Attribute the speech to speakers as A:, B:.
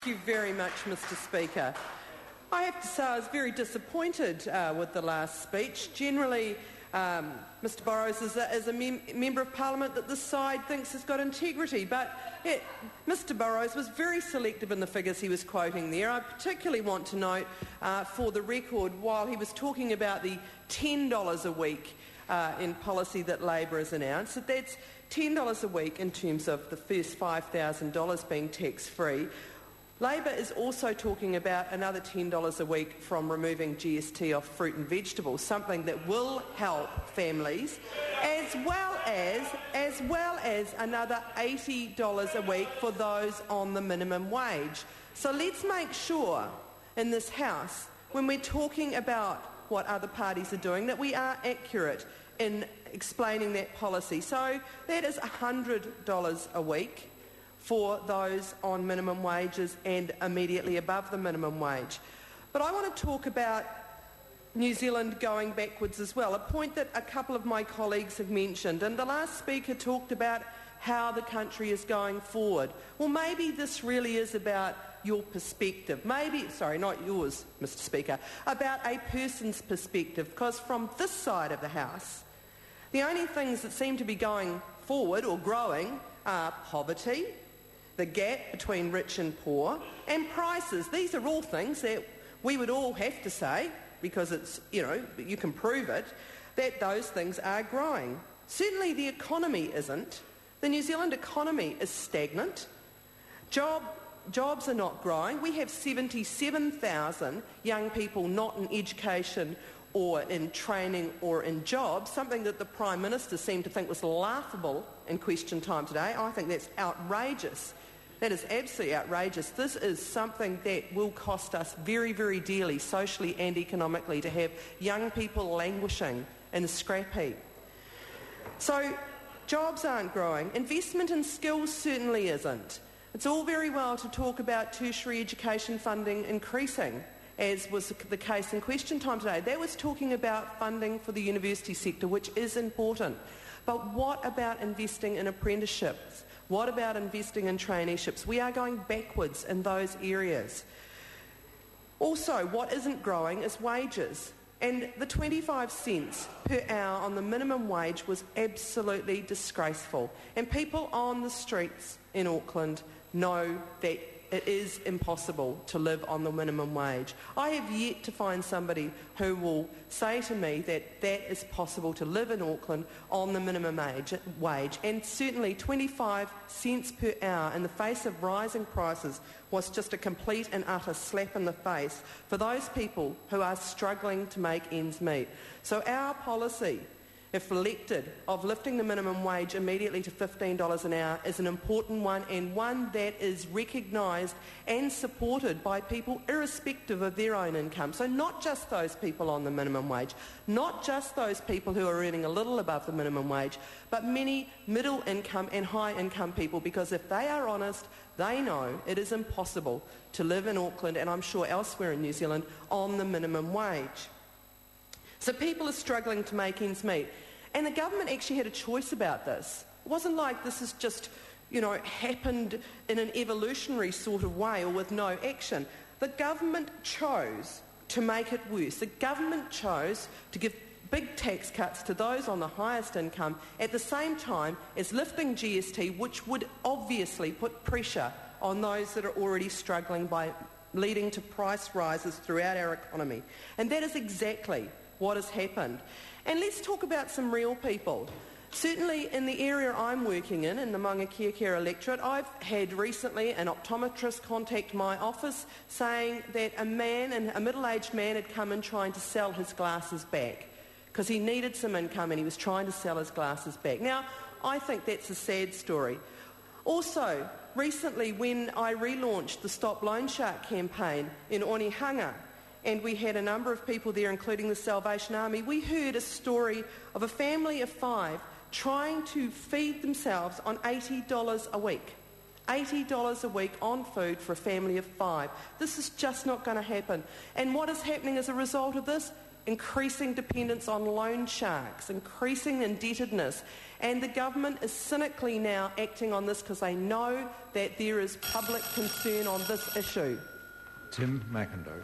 A: Thank you very much, Mr Speaker. I have to say I was very disappointed with the last speech. Generally, Mr Burrows is a Member of Parliament that this side thinks has got integrity, but Mr Burrows was very selective in the figures he was quoting there. I particularly want to note, for the record, while he was talking about the $10 a week in policy that Labor has announced, that's $10 a week in terms of the first $5,000 being tax-free. Labor is also talking about another $10 a week from removing GST off fruit and vegetables, something that will help families, as well as another $80 a week for those on the minimum wage. So let's make sure in this House, when we're talking about what other parties are doing, that we are accurate in explaining that policy. So that is $100 a week for those on minimum wages and immediately above the minimum wage. But I want to talk about New Zealand going backwards as well, a point that a couple of my colleagues have mentioned, and the last speaker talked about how the country is going forward. Well, maybe this really is about your perspective. Maybe, sorry, not yours, Mr Speaker, about a person's perspective, because from this side of the House, the only things that seem to be going forward or growing are poverty, the gap between rich and poor, and prices. These are all things that we would all have to say, because it's, you can prove it, that those things are growing. Certainly the economy isn't. The New Zealand economy is stagnant. Jobs are not growing. We have 77,000 young people not in education or in training or in jobs, something that the Prime Minister seemed to think was laughable in question time today. I think that's outrageous. That is absolutely outrageous. This is something that will cost us very, very dearly, socially and economically, to have young people languishing in the scrap heap. So jobs aren't growing. Investment in skills certainly isn't. It's all very well to talk about tertiary education funding increasing, as was the case in question time today. That was talking about funding for the university sector, which is important. But what about investing in apprenticeships? What about investing in traineeships? We are going backwards in those areas. Also, what isn't growing is wages. And the 25 cents per hour on the minimum wage was absolutely disgraceful. And people on the streets in Auckland know that it is impossible to live on the minimum wage. I have yet to find somebody who will say to me that that is possible to live in Auckland on the minimum wage. And certainly 25 cents per hour in the face of rising prices was just a complete and utter slap in the face for those people who are struggling to make ends meet. So our policy, if elected, of lifting the minimum wage immediately to $15 an hour is an important one, and one that is recognised and supported by people irrespective of their own income. So not just those people on the minimum wage, not just those people who are earning a little above the minimum wage, but many middle income and high income people, because if they are honest, they know it is impossible to live in Auckland, and I'm sure elsewhere in New Zealand, on the minimum wage. So people are struggling to make ends meet. And the government actually had a choice about this. It wasn't like this has just, happened in an evolutionary sort of way or with no action. The government chose to make it worse. The government chose to give big tax cuts to those on the highest income at the same time as lifting GST, which would obviously put pressure on those that are already struggling by leading to price rises throughout our economy. And that is exactly what has happened. And let's talk about some real people. Certainly in the area I'm working in the Maungakiekia electorate, I've had recently an optometrist contact my office saying that a middle-aged man had come in trying to sell his glasses back because he needed some income and he was trying to sell his glasses back. Now, I think that's a sad story. Also, recently when I relaunched the Stop Loan Shark campaign in Onehunga, and we had a number of people there, including the Salvation Army, we heard a story of a family of 5 trying to feed themselves on $80 a week. $80 a week on food for a family of 5. This is just not going to happen. And what is happening as a result of this? increasing dependence on loan sharks, increasing indebtedness, and the government is cynically now acting on this because they know that there is public concern on this issue.
B: Tim McIndoe.